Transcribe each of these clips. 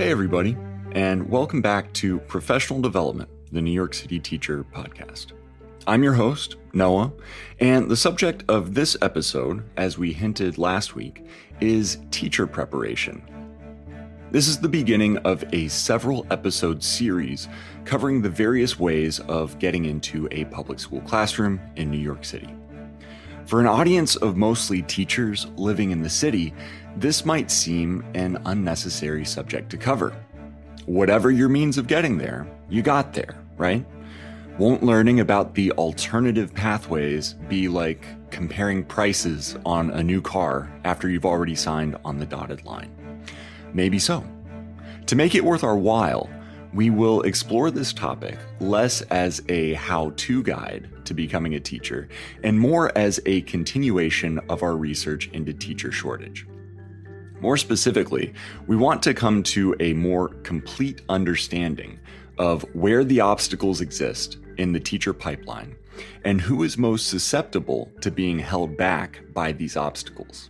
Hey everybody, and welcome back to Professional Development, the New York City Teacher Podcast. I'm your host, Noah, and the subject of this episode, as we hinted last week, is teacher preparation. This is the beginning of a several episode series covering the various ways of getting into a public school classroom in New York City. For an audience of mostly teachers living in the city, this might seem an unnecessary subject to cover. Whatever your means of getting there, you got there, right? Won't learning about the alternative pathways be like comparing prices on a new car after you've already signed on the dotted line? Maybe so. To make it worth our while, we will explore this topic less as a how-to guide to becoming a teacher and more as a continuation of our research into teacher shortage. More specifically, we want to come to a more complete understanding of where the obstacles exist in the teacher pipeline and who is most susceptible to being held back by these obstacles.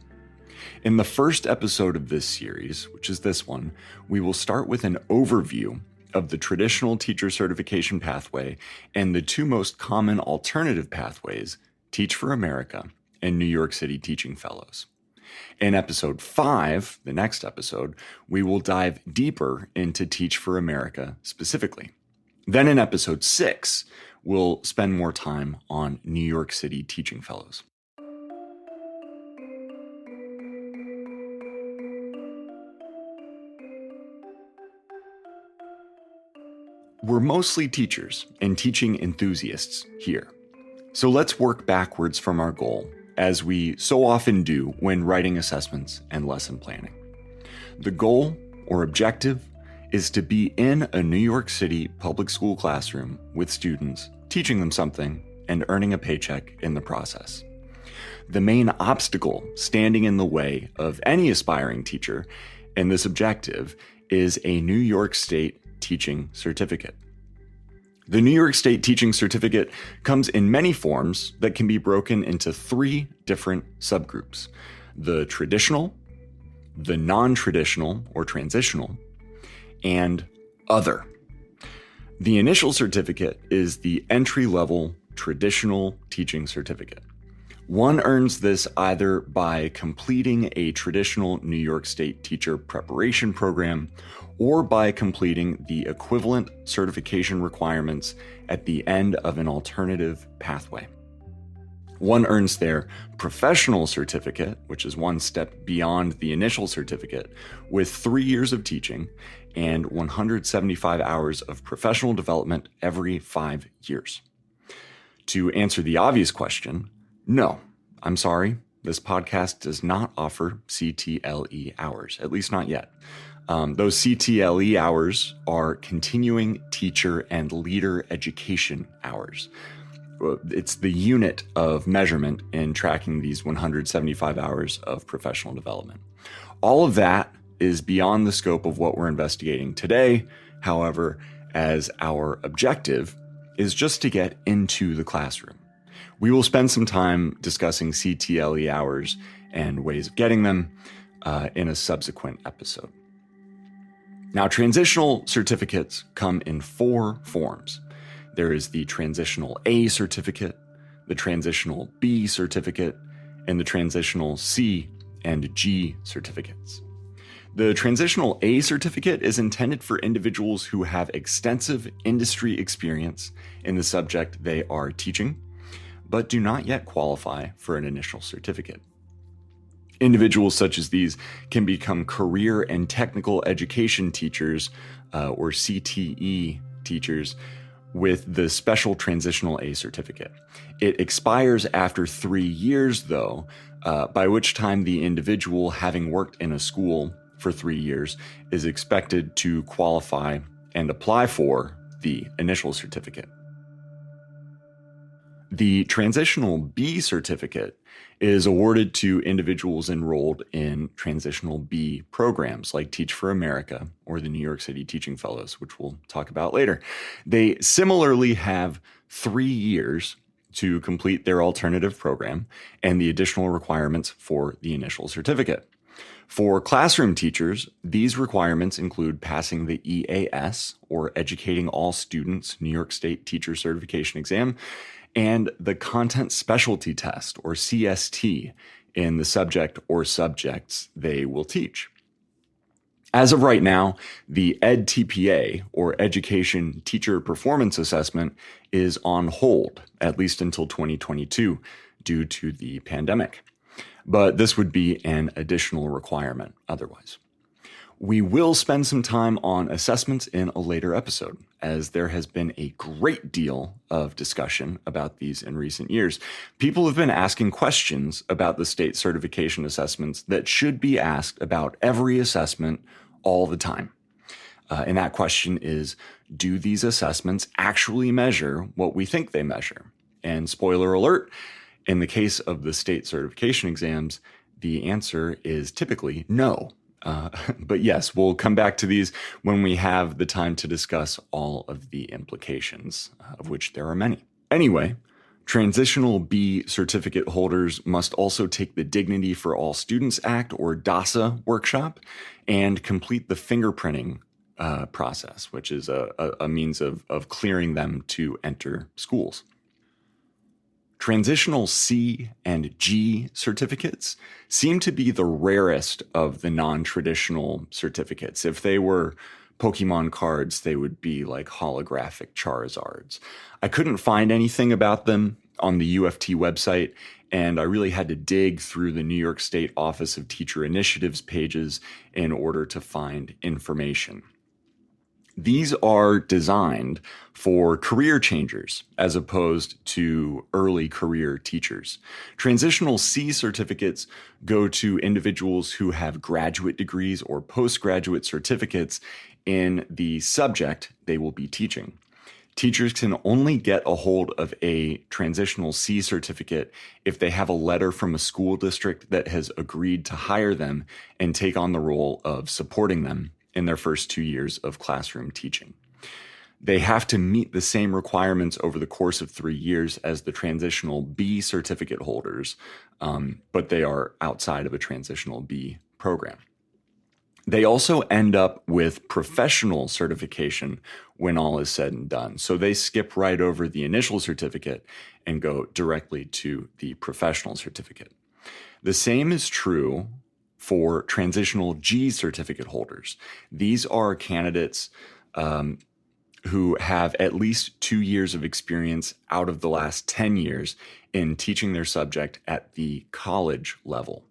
In the first episode of this series, which is this one, we will start with an overview of the traditional teacher certification pathway and the two most common alternative pathways, Teach for America and New York City Teaching Fellows. In episode 5, the next episode, we will dive deeper into Teach for America specifically. Then in episode 6, we'll spend more time on New York City Teaching Fellows. We're mostly teachers and teaching enthusiasts here. So let's work backwards from our goal, as we so often do when writing assessments and lesson planning. The goal or objective is to be in a New York City public school classroom with students, teaching them something and earning a paycheck in the process. The main obstacle standing in the way of any aspiring teacher in this objective is a New York State Teaching Certificate. The New York State Teaching Certificate comes in many forms that can be broken into 3 different subgroups: the traditional, the non-traditional or transitional, and other. The initial certificate is the entry-level traditional teaching certificate. One earns this either by completing a traditional New York State teacher preparation program or by completing the equivalent certification requirements at the end of an alternative pathway. One earns their professional certificate, which is one step beyond the initial certificate, with 3 years of teaching and 175 hours of professional development every 5 years. To answer the obvious question, no, I'm sorry, this podcast does not offer CTLE hours, at least not yet. Those CTLE hours are continuing teacher and leader education hours. It's the unit of measurement in tracking these 175 hours of professional development. All of that is beyond the scope of what we're investigating today. However, as our objective is just to get into the classroom. We will spend some time discussing CTLE hours and ways of getting them in a subsequent episode. Now, transitional certificates come in 4 forms. There is the Transitional A Certificate, the Transitional B Certificate, and the Transitional C and G Certificates. The Transitional A Certificate is intended for individuals who have extensive industry experience in the subject they are teaching, but do not yet qualify for an initial certificate. Individuals such as these can become career and technical education teachers, or CTE teachers, with the special Transitional A Certificate. It expires after 3 years, though, by which time the individual, having worked in a school for 3 years, is expected to qualify and apply for the initial certificate. The Transitional B Certificate is awarded to individuals enrolled in Transitional B programs like Teach for America or the New York City Teaching Fellows, which we'll talk about later. They similarly have 3 years to complete their alternative program and the additional requirements for the initial certificate. For classroom teachers, these requirements include passing the EAS, or Educating All Students New York State Teacher Certification Exam, and the Content Specialty Test, or CST, in the subject or subjects they will teach. As of right now, the EdTPA, or Education Teacher Performance Assessment, is on hold, at least until 2022, due to the pandemic. But this would be an additional requirement otherwise. We will spend some time on assessments in a later episode, as there has been a great deal of discussion about these in recent years. People have been asking questions about the state certification assessments that should be asked about every assessment all the time. And that question is, do these assessments actually measure what we think they measure? And spoiler alert, in the case of the state certification exams, the answer is typically no. But yes, we'll come back to these when we have the time to discuss all of the implications, of which there are many. Anyway, Transitional B certificate holders must also take the Dignity for All Students Act, or DASA, workshop and complete the fingerprinting process, which is a means of clearing them to enter schools. Transitional C and G certificates seem to be the rarest of the non-traditional certificates. If they were Pokemon cards, they would be like holographic Charizards. I couldn't find anything about them on the UFT website, and I really had to dig through the New York State Office of Teacher Initiatives pages in order to find information. These are designed for career changers as opposed to early career teachers. Transitional C certificates go to individuals who have graduate degrees or postgraduate certificates in the subject they will be teaching. Teachers can only get a hold of a Transitional C certificate if they have a letter from a school district that has agreed to hire them and take on the role of supporting them in their first 2 years of classroom teaching. They have to meet the same requirements over the course of 3 years as the Transitional B certificate holders, but they are outside of a Transitional B program. They also end up with professional certification when all is said and done. So they skip right over the initial certificate and go directly to the professional certificate. The same is true for Transitional G Certificate holders. These are candidates who have at least 2 years of experience out of the last 10 years in teaching their subject at the college level.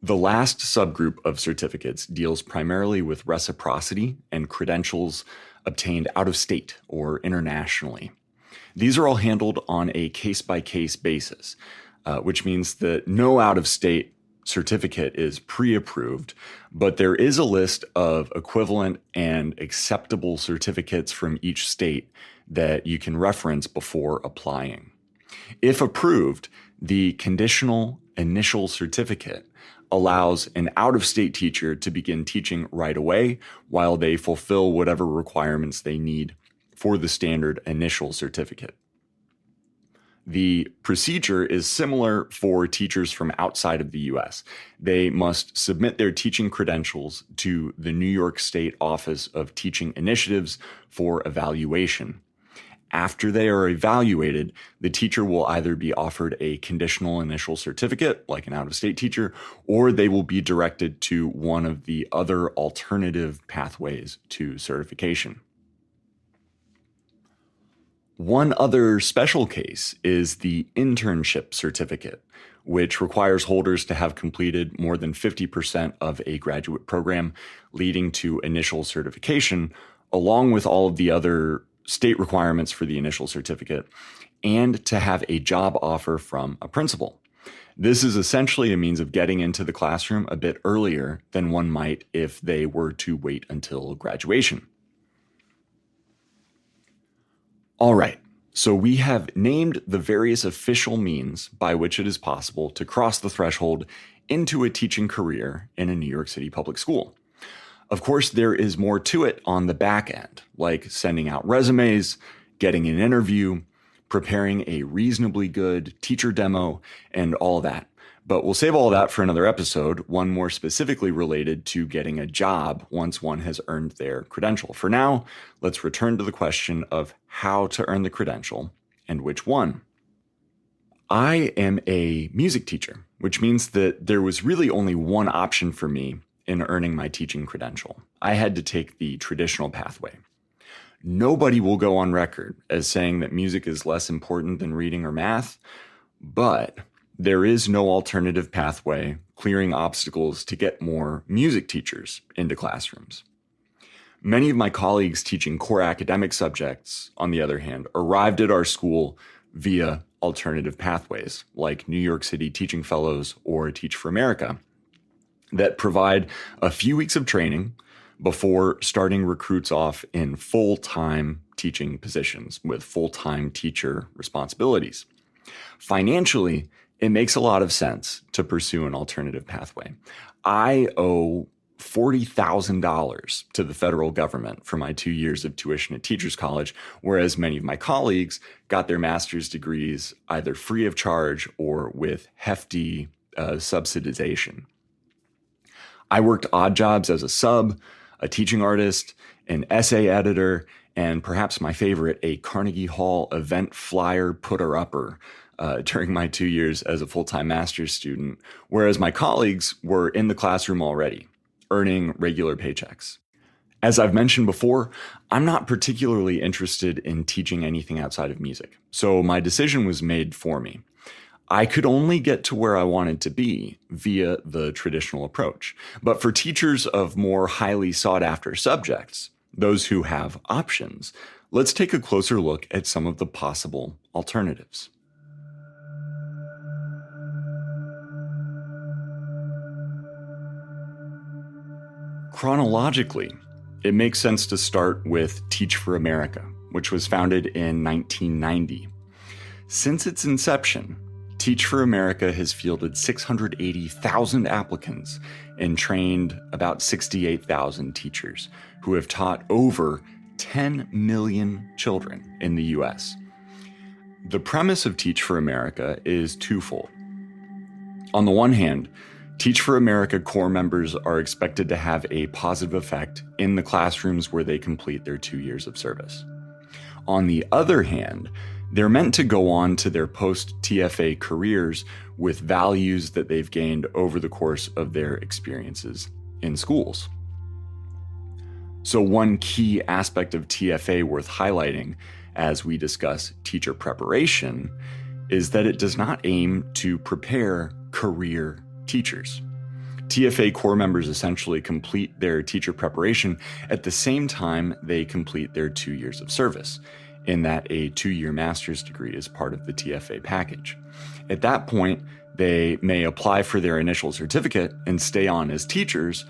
The last subgroup of certificates deals primarily with reciprocity and credentials obtained out of state or internationally. These are all handled on a case-by-case basis, which means that no out-of-state certificate is pre-approved, but there is a list of equivalent and acceptable certificates from each state that you can reference before applying. If approved, the conditional initial certificate allows an out-of-state teacher to begin teaching right away while they fulfill whatever requirements they need for the standard initial certificate. The procedure is similar for teachers from outside of the U.S. They must submit their teaching credentials to the New York State Office of Teaching Initiatives for evaluation. After they are evaluated, the teacher will either be offered a conditional initial certificate, like an out-of-state teacher, or they will be directed to one of the other alternative pathways to certification. One other special case is the Internship Certificate, which requires holders to have completed more than 50% of a graduate program, leading to initial certification, along with all of the other state requirements for the initial certificate, and to have a job offer from a principal. This is essentially a means of getting into the classroom a bit earlier than one might if they were to wait until graduation. All right, so we have named the various official means by which it is possible to cross the threshold into a teaching career in a New York City public school. Of course, there is more to it on the back end, like sending out resumes, getting an interview, preparing a reasonably good teacher demo, and all that. But we'll save all that for another episode, one more specifically related to getting a job once one has earned their credential. For now, let's return to the question of how to earn the credential and which one. I am a music teacher, which means that there was really only one option for me in earning my teaching credential. I had to take the traditional pathway. Nobody will go on record as saying that music is less important than reading or math, but there is no alternative pathway clearing obstacles to get more music teachers into classrooms. Many of my colleagues teaching core academic subjects, on the other hand, arrived at our school via alternative pathways like New York City Teaching Fellows or Teach for America that provide a few weeks of training before starting recruits off in full-time teaching positions with full-time teacher responsibilities. Financially, it makes a lot of sense to pursue an alternative pathway. I owe $40,000 to the federal government for my 2 years of tuition at Teachers College, whereas many of my colleagues got their master's degrees either free of charge or with hefty subsidization. I worked odd jobs as a sub, a teaching artist, an essay editor, and perhaps my favorite, a Carnegie Hall event flyer putter-upper during my 2 years as a full-time master's student, whereas my colleagues were in the classroom already, earning regular paychecks. As I've mentioned before, I'm not particularly interested in teaching anything outside of music, so my decision was made for me. I could only get to where I wanted to be via the traditional approach. But for teachers of more highly sought-after subjects, those who have options, let's take a closer look at some of the possible alternatives. Chronologically, it makes sense to start with Teach for America, which was founded in 1990. Since its inception, Teach for America has fielded 680,000 applicants and trained about 68,000 teachers who have taught over 10 million children in the US. The premise of Teach for America is twofold. On the one hand, Teach for America core members are expected to have a positive effect in the classrooms where they complete their 2 years of service. On the other hand, they're meant to go on to their post-TFA careers with values that they've gained over the course of their experiences in schools. So one key aspect of TFA worth highlighting as we discuss teacher preparation is that it does not aim to prepare career teachers. TFA core members essentially complete their teacher preparation at the same time they complete their 2 years of service, in that a 2-year master's degree is part of the TFA package. At that point, they may apply for their initial certificate and stay on as teachers,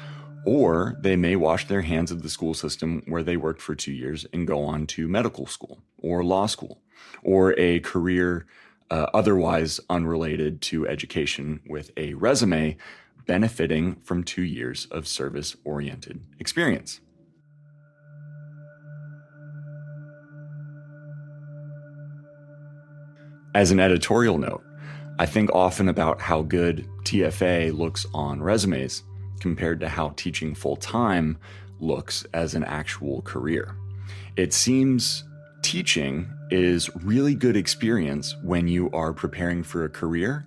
or they may wash their hands of the school system where they worked for 2 years and go on to medical school or law school, or a career otherwise unrelated to education with a resume benefiting from 2 years of service-oriented experience. As an editorial note, I think often about how good TFA looks on resumes compared to how teaching full-time looks as an actual career. It seems teaching is really good experience when you are preparing for a career,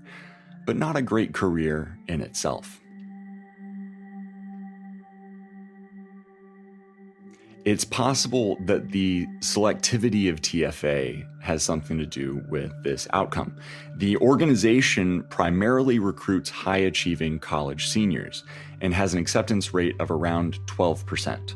but not a great career in itself. It's possible that the selectivity of TFA has something to do with this outcome. The organization primarily recruits high-achieving college seniors and has an acceptance rate of around 12%.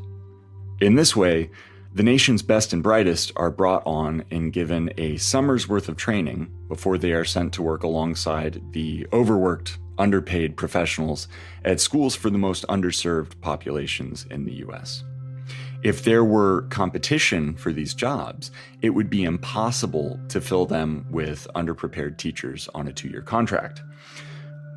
In this way, the nation's best and brightest are brought on and given a summer's worth of training before they are sent to work alongside the overworked, underpaid professionals at schools for the most underserved populations in the US. If there were competition for these jobs, it would be impossible to fill them with underprepared teachers on a 2-year contract.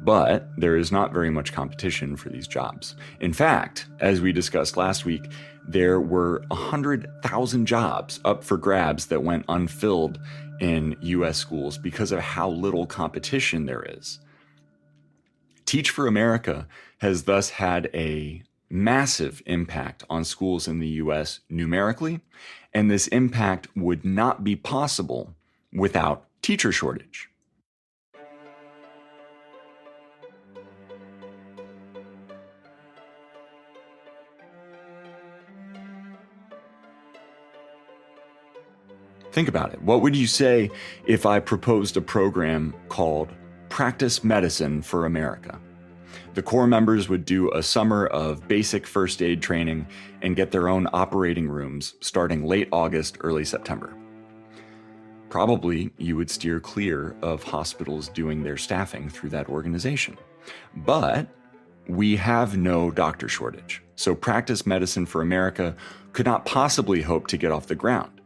But there is not very much competition for these jobs. In fact, as we discussed last week, there were 100,000 jobs up for grabs that went unfilled in US schools because of how little competition there is. Teach for America has thus had a massive impact on schools in the US numerically, and this impact would not be possible without teacher shortage. Think about it. What would you say if I proposed a program called Practice Medicine for America? The core members would do a summer of basic first aid training and get their own operating rooms starting late August, early September. Probably you would steer clear of hospitals doing their staffing through that organization. But we have no doctor shortage, so Practice Medicine for America could not possibly hope to get off the ground.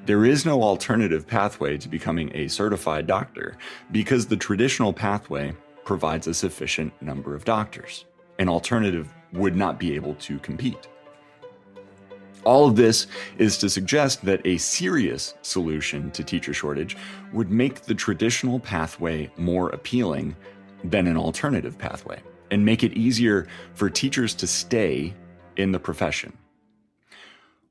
There is no alternative pathway to becoming a certified doctor because the traditional pathway provides a sufficient number of doctors. An alternative would not be able to compete. All of this is to suggest that a serious solution to teacher shortage would make the traditional pathway more appealing than an alternative pathway and make it easier for teachers to stay in the profession.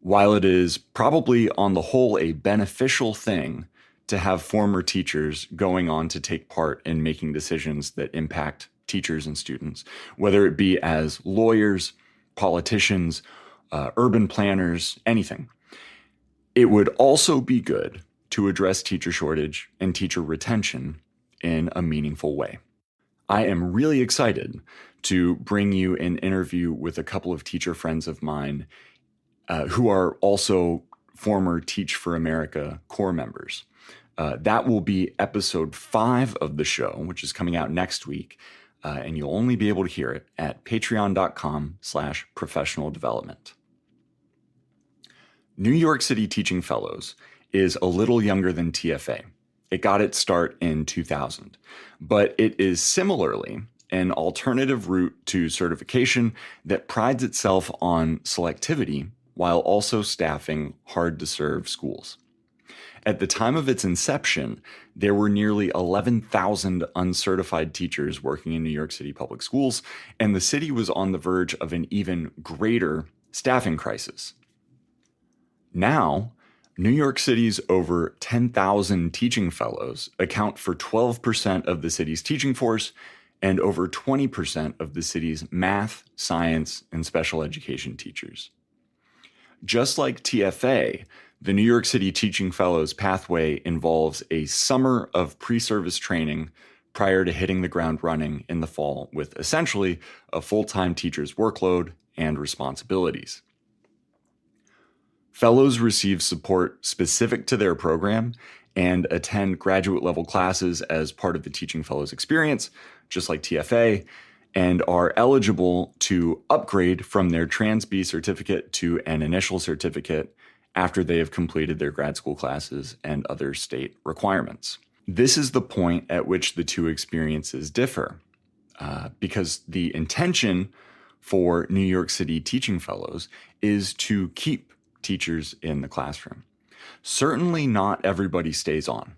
While it is probably on the whole a beneficial thing to have former teachers going on to take part in making decisions that impact teachers and students, whether it be as lawyers, politicians, urban planners, anything. It would also be good to address teacher shortage and teacher retention in a meaningful way. I am really excited to bring you an interview with a couple of teacher friends of mine who are also former Teach for America core members. That will be episode 5 of the show, which is coming out next week. And you'll only be able to hear it at patreon.com/professional development. New York City Teaching Fellows is a little younger than TFA. It got its start in 2000, but it is similarly an alternative route to certification that prides itself on selectivity while also staffing hard-to-serve schools. At the time of its inception, there were nearly 11,000 uncertified teachers working in New York City public schools, and the city was on the verge of an even greater staffing crisis. Now, New York City's over 10,000 teaching fellows account for 12% of the city's teaching force and over 20% of the city's math, science, and special education teachers. Just like TFA, the New York City Teaching Fellows pathway involves a summer of pre-service training prior to hitting the ground running in the fall with essentially a full-time teacher's workload and responsibilities. Fellows receive support specific to their program and attend graduate level classes as part of the Teaching Fellows experience, just like TFA, and are eligible to upgrade from their Trans B Certificate to an initial certificate after they have completed their grad school classes and other state requirements. This is the point at which the two experiences differ, because the intention for New York City Teaching Fellows is to keep teachers in the classroom. Certainly not everybody stays on,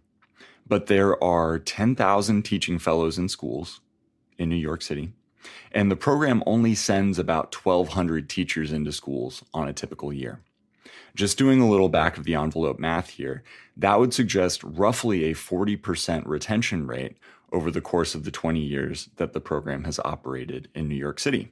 but there are 10,000 teaching fellows in schools in New York City, and the program only sends about 1,200 teachers into schools on a typical year. Just doing a little back of the envelope math here, that would suggest roughly a 40% retention rate over the course of the 20 years that the program has operated in New York City.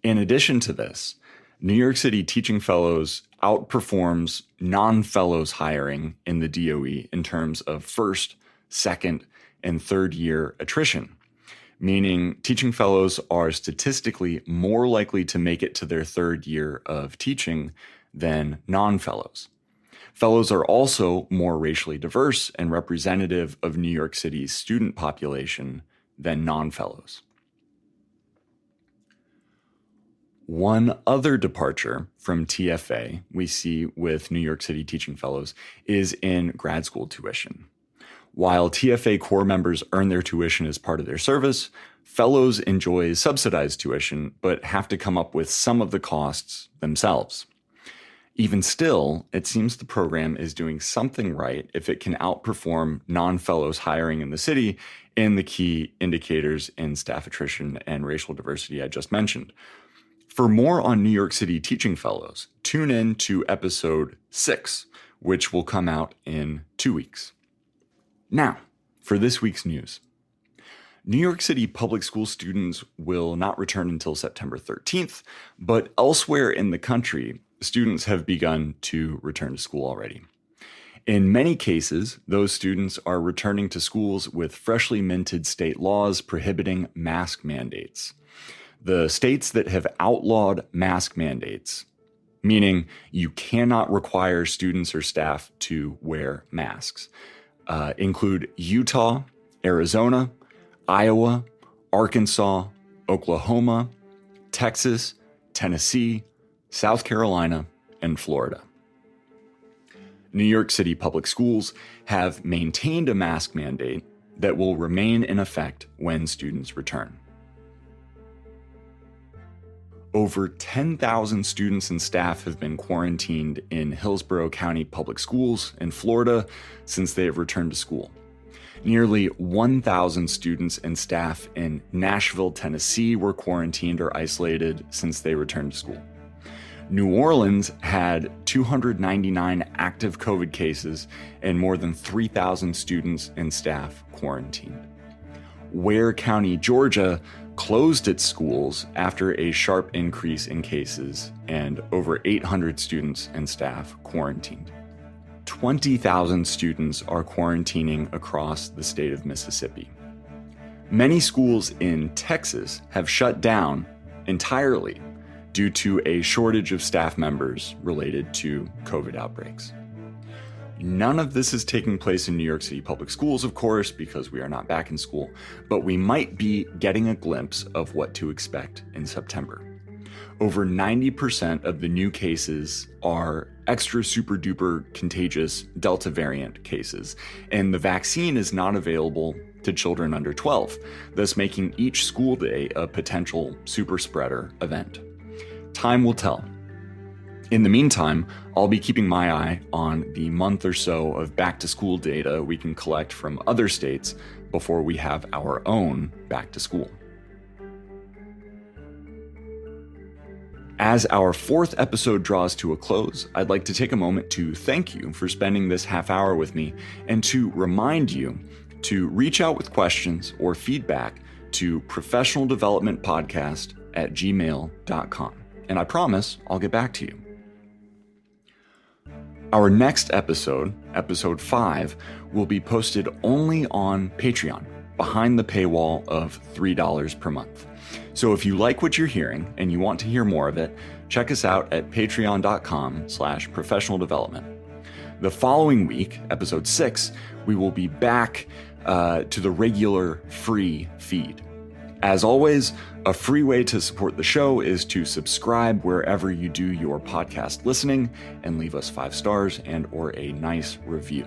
In addition to this, New York City Teaching Fellows outperforms non-fellows hiring in the DOE in terms of first, second, and third year attrition, meaning teaching fellows are statistically more likely to make it to their third year of teaching than non-fellows. Fellows are also more racially diverse and representative of New York City's student population than non-fellows. One other departure from TFA we see with New York City Teaching Fellows is in grad school tuition. While TFA core members earn their tuition as part of their service, fellows enjoy subsidized tuition but have to come up with some of the costs themselves. Even still, it seems the program is doing something right if it can outperform non-fellows hiring in the city in the key indicators in staff attrition and racial diversity I just mentioned. For more on New York City teaching fellows, tune in to episode 6, which will come out in 2 weeks. Now, for this week's news. New York City public school students will not return until September 13th, but elsewhere in the country, students have begun to return to school already. In many cases, those students are returning to schools with freshly minted state laws prohibiting mask mandates. The states that have outlawed mask mandates, meaning you cannot require students or staff to wear masks, include Utah, Arizona, Iowa, Arkansas, Oklahoma, Texas, Tennessee, South Carolina, and Florida. New York City public schools have maintained a mask mandate that will remain in effect when students return. Over 10,000 students and staff have been quarantined in Hillsborough County Public Schools in Florida since they have returned to school. Nearly 1,000 students and staff in Nashville, Tennessee were quarantined or isolated since they returned to school. New Orleans had 299 active COVID cases and more than 3,000 students and staff quarantined. Ware County, Georgia, closed its schools after a sharp increase in cases and over 800 students and staff quarantined. 20,000 students are quarantining across the state of Mississippi. Many schools in Texas have shut down entirely due to a shortage of staff members related to COVID outbreaks. None of this is taking place in New York City public schools, of course, because we are not back in school, but we might be getting a glimpse of what to expect in September. Over 90% of the new cases are extra super duper contagious Delta variant cases, and the vaccine is not available to children under 12, thus making each school day a potential super spreader event. Time will tell. In the meantime, I'll be keeping my eye on the month or so of back to school data we can collect from other states before we have our own back to school. As our 4th episode draws to a close, I'd like to take a moment to thank you for spending this half hour with me and to remind you to reach out with questions or feedback to professionaldevelopmentpodcast@gmail.com. And I promise I'll get back to you. Our next episode, episode 5, will be posted only on Patreon, behind the paywall of $3 per month. So if you like what you're hearing and you want to hear more of it, check us out at patreon.com/professionaldevelopment. The following week, episode 6, we will be back to the regular free feed. As always, a free way to support the show is to subscribe wherever you do your podcast listening and leave us 5 stars and or a nice review.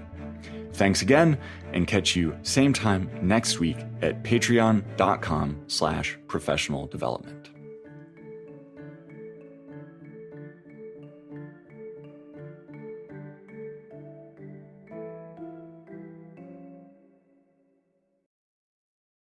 Thanks again, and catch you same time next week at patreon.com/professionaldevelopment.